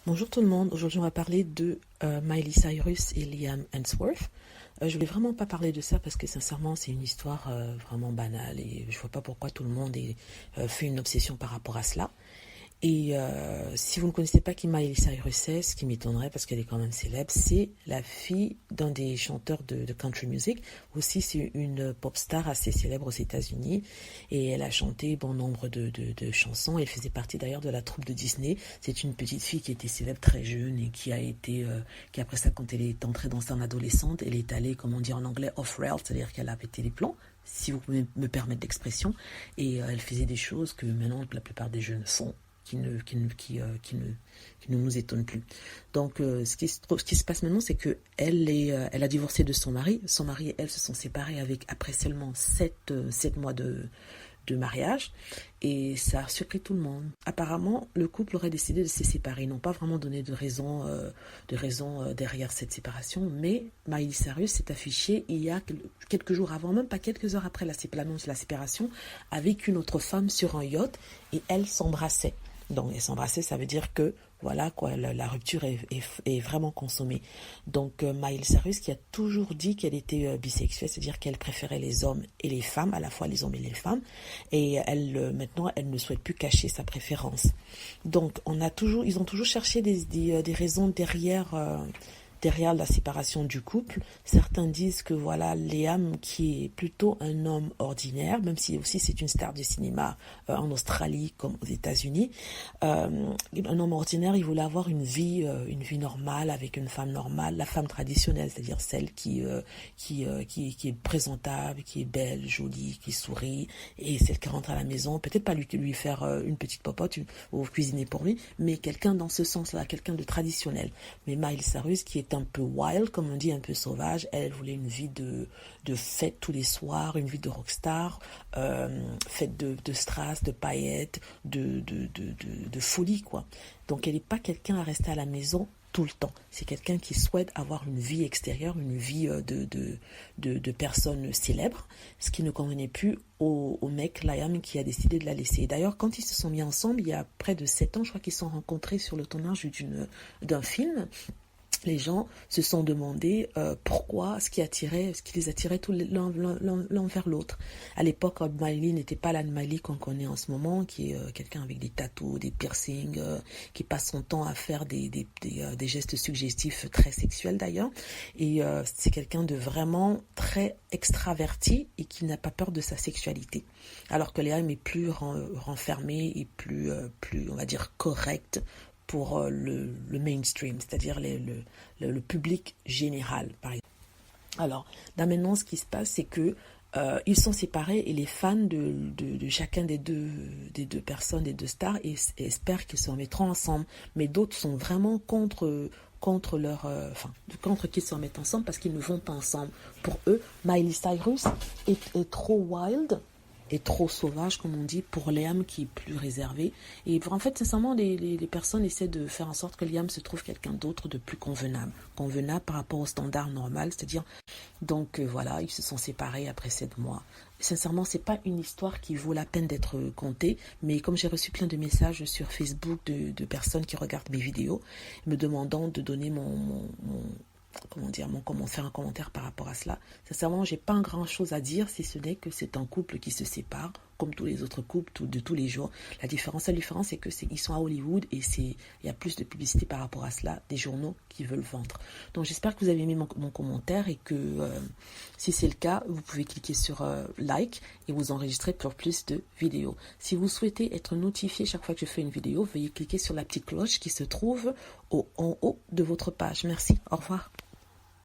Bonjour tout le monde, aujourd'hui on va parler de Miley Cyrus et Liam Hemsworth. Je voulais vraiment pas parler de ça parce que sincèrement c'est une histoire vraiment banale et je vois pas pourquoi tout le monde fait une obsession par rapport à cela. Et si vous ne connaissez pas qui Miley Cyrus est, ce qui m'étonnerait parce qu'elle est quand même célèbre, c'est la fille d'un des chanteurs de country music. Aussi, c'est une pop star assez célèbre aux États-Unis et elle a chanté bon nombre de chansons. Elle faisait partie d'ailleurs de la troupe de Disney. C'est une petite fille qui était célèbre très jeune et qui après ça, quand elle est entrée dans son adolescente, elle est allée, comme on dit en anglais, off-rail, c'est-à-dire qu'elle a pété les plombs, si vous pouvez me permettre l'expression. Et elle faisait des choses que maintenant la plupart des jeunes font qui ne nous étonne plus. Donc, ce qui se passe maintenant, c'est que elle a divorcé de son mari. Son mari et elle se sont séparés après seulement 7 mois de mariage. Et ça a surpris tout le monde. Apparemment, le couple aurait décidé de se séparer. Ils n'ont pas vraiment donné de raison derrière cette séparation. Mais Miley Cyrus s'est affichée il y a quelques jours avant, même pas quelques heures après l'annonce de la séparation, avec une autre femme sur un yacht et elles s'embrassaient. Donc, s'embrasser, ça veut dire que, voilà, quoi, la rupture est vraiment consommée. Donc, Miley Cyrus qui a toujours dit qu'elle était bisexuelle, c'est-à-dire qu'elle préférait les hommes et les femmes, à la fois les hommes et les femmes. Et maintenant, elle ne souhaite plus cacher sa préférence. Donc, ils ont toujours cherché des raisons derrière la séparation du couple. Certains disent que voilà, Liam, qui est plutôt un homme ordinaire, même si aussi c'est une star du cinéma en Australie comme aux États-Unis, un homme ordinaire, il voulait avoir une vie normale avec une femme normale, la femme traditionnelle, c'est-à-dire celle qui est présentable, qui est belle, jolie, qui sourit, et celle qui rentre à la maison, peut-être pas lui faire une petite popote ou cuisiner pour lui, mais quelqu'un dans ce sens-là, quelqu'un de traditionnel. Mais Miley Cyrus, qui est un peu wild, comme on dit, un peu sauvage, elle voulait une vie de fête tous les soirs, une vie de rockstar, faite de strass, de paillettes, de folie, quoi. Donc elle n'est pas quelqu'un à rester à la maison tout le temps. C'est quelqu'un qui souhaite avoir une vie extérieure, une vie de personnes célèbres, ce qui ne convenait plus au mec Liam qui a décidé de la laisser. D'ailleurs, quand ils se sont mis ensemble, il y a près de 7 ans, je crois qu'ils se sont rencontrés sur le tournage d'un film. Les gens se sont demandé pourquoi, ce qui les attirait tous l'un vers l'autre. À l'époque, Miley n'était pas la Miley qu'on connaît en ce moment, qui est quelqu'un avec des tattoos, des piercings, qui passe son temps à faire des gestes suggestifs très sexuels d'ailleurs. Et c'est quelqu'un de vraiment très extraverti et qui n'a pas peur de sa sexualité. Alors que Liam est plus renfermé et plus, on va dire, correct pour le mainstream, c'est-à-dire le public général, par exemple. Alors, là maintenant, ce qui se passe, c'est que ils sont séparés et les fans de chacun des deux personnes, des deux stars, espèrent qu'ils se remettront ensemble. Mais d'autres sont vraiment contre qu'ils se remettent ensemble parce qu'ils ne vont pas ensemble. Pour eux, Miley Cyrus est trop wild, est trop sauvage, comme on dit, pour Liam qui est plus réservé. Et en fait, sincèrement, les personnes essaient de faire en sorte que Liam se trouve quelqu'un d'autre de plus convenable par rapport au standard normal, c'est-à-dire, donc voilà, ils se sont séparés après 7 mois. Sincèrement, c'est pas une histoire qui vaut la peine d'être contée, mais comme j'ai reçu plein de messages sur Facebook de personnes qui regardent mes vidéos, me demandant de donner faire un commentaire par rapport à cela. Sincèrement, j'ai pas grand chose à dire si ce n'est que c'est un couple qui se sépare comme tous les autres couples de tous les jours. La différence, c'est que ils sont à Hollywood et il y a plus de publicité par rapport à cela, des journaux qui veulent vendre. Donc j'espère que vous avez aimé mon commentaire et que si c'est le cas, vous pouvez cliquer sur like et vous enregistrer pour plus de vidéos. Si vous souhaitez être notifié chaque fois que je fais une vidéo, veuillez cliquer sur la petite cloche qui se trouve en haut de votre page. Merci, au revoir.